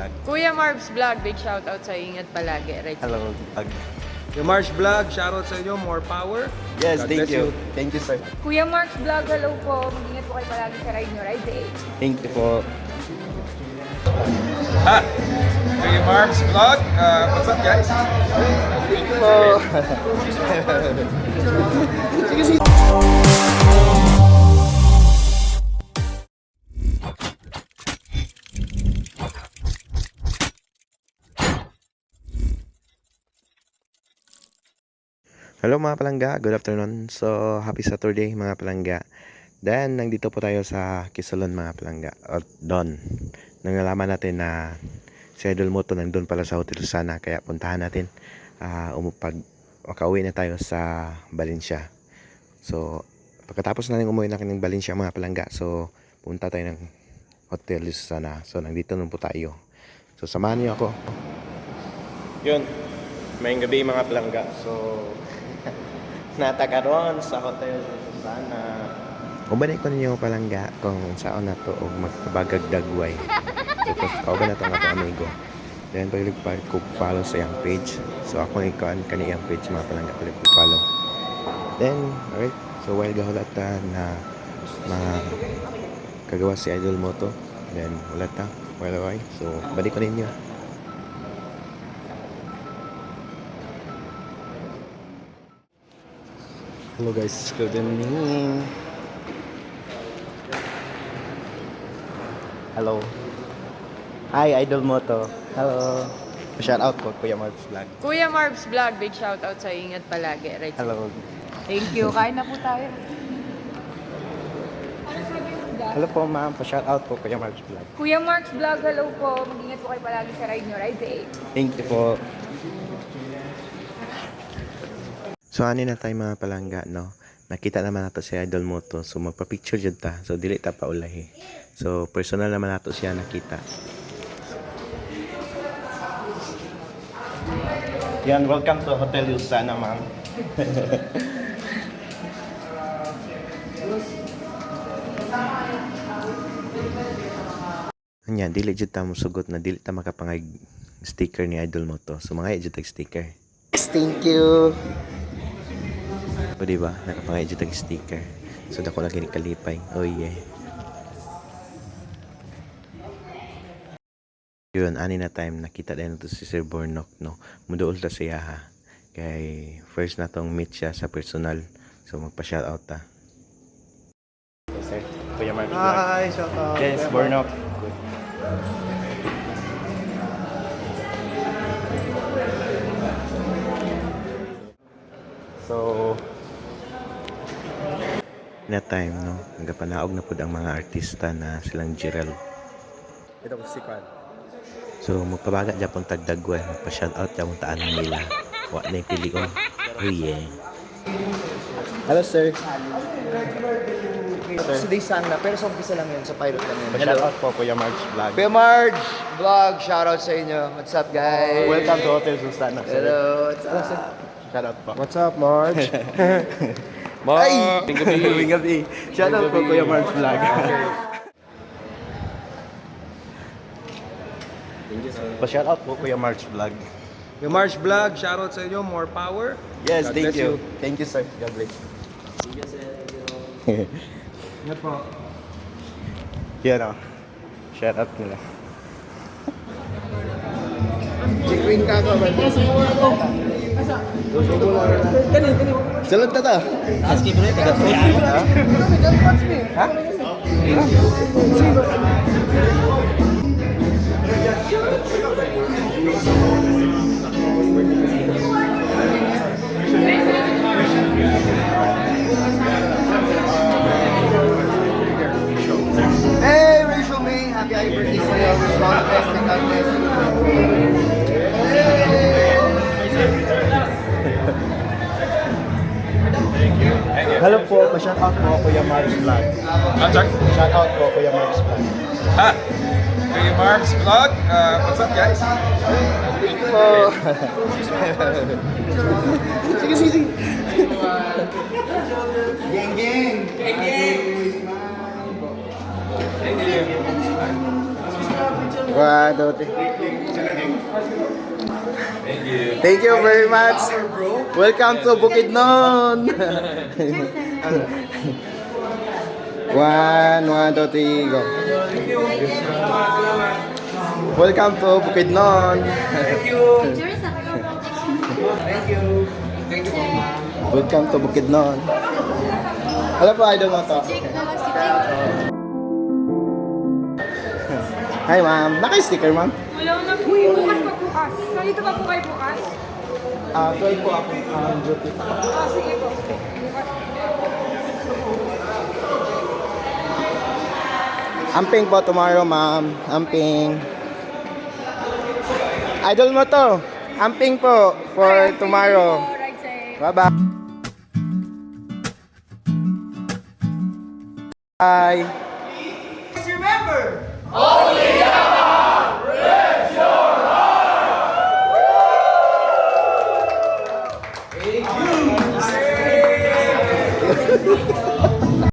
Vlog. Kuya Marbs Vlog, big shoutout sa ingat palagi. Right. Hello, Vlog. Yung March Vlog, shoutout sa inyo, more power. Yes, God thank bless you. Thank you, sir. Kuya Marbs Vlog, hello po. Mag-ingat po kayo palagi sa ride nyo. Ride safe. Thank you po. Kuya Marbs Vlog, what's up guys? Thank you po. Hello mga palangga, good afternoon. So, happy Saturday mga palangga. Then, nandito po tayo sa Kisolon mga palangga. O, Don. Nangalaman natin na si Idol Moto nandun pala sa Hotel Susana. Kaya puntahan natin. Makauwi na tayo sa Valencia. So, pagkatapos natin umuwi na ng Valencia mga palangga. So, punta tayo ng Hotel Susana. So, nandito nun po tayo. So, samahan niyo ako. Yun. Maying gabi mga palangga. So, natagaron sa Hotel Susana. Ubanay ko ninyo palangga kung saan na to o magpabagag dagway. Tapos kauban na to nga to amigo. Then pag follow sa iyang page. So ako ni kaniyang page mga palangga pag follow. Then alright. So while gahulat na mga kagawa si Idol Moto. Then ulat ta. While so balik ko ninyo. Hello guys, good evening. Hello. Hi, Idol Moto. Hello. Shout out po, Kuya Marbs Vlog. Kuya Marbs Vlog, big shoutout sa ingat palagi. Right. Hello. Thank you. Kain na po tayo. Hello po ma'am, shout out po, Kuya Marbs Vlog. Kuya Marbs Vlog, hello po. Mag-ingat po kayo palagi sa ride nyo. Ride safe. Thank you po. So ano na tayo mga palangga, no? Nakita naman nato si Idol Moto. So magpa-picture dyan ta. So dili ta paulahi. So personal naman nato siya nakita. Yan, welcome to Hotel Susana, ma'am. Anya, dili jud ta musugot na dili ta makapangay sticker ni Idol Moto. So mga jud tag sticker. Thank you. O diba, nakapangay jud tag sticker. So dako lagi ni kalipay. Oh yeah. Yun, ani na time nakita din to si Sir Bornok, no. Muduol ta siya ha. Kay first na tong meet siya sa personal. So magpa-shout out ta. Sir, Kuya Mark. Hi, shout out. Yes, Bornok. So, na time, no? Nagapanaog na po ang mga artista na silang Jirel. Ito po si Kwan. So, magpabaga dyan pong tagdagway. Magpa-shoutout dyan pong taan ng nila. Wa na yung pili ko. Oh yeah. Hello, sir. Si Day Sana, pero sa umpisa lang yun, sa pilot lang yun. Pa-shoutout po, Kuya Marge Vlog. Kuya Marge Vlog, shoutout sa inyo. What's up, guys? Welcome to Hotel Susana, sir. Hello, what's up? Shoutout po. What's up, March? Ay! Tuwing gabi. Shoutout po, Kuya Marge Vlog. Pa-shoutout po, Kuya Marge Vlog. Yung March Vlog, shoutout sa inyo, more power. Yes, God thank bless you. Thank you, sir. God bless. Yan po. Yan o. Shoutout nila. Chikwing ka ko, man. Salad na ta. Aski mo na ito. Ha? Hey, Rachel May, happy birthday sa'yo. Wish you all the best and God bless you. Hello po, pa-shoutout po, Kuya Marge Vlog. Shoutout po, Kuya Marge Vlog. Kuya Marbs Vlog, what's up guys? Sige, sige. Geng, geng. Geng, geng. 1, 2, 3. Thank you very much. Welcome to Bukidnon. 1, 1, 2, 3, go. Welcome to Bukidnon. Welcome to Bukidnon. Alam po, idol mo to. Hi ma'am. Naka-sticker ma'am? Wala na po yung bukas pa bukas. Nandito pa po kayo bukas? 12 po ako. Duty. Sige po. Bukas. Amping po tomorrow ma'am. Amping. Idol mo to. Amping po for tomorrow. Right side. Bye-bye. Bye.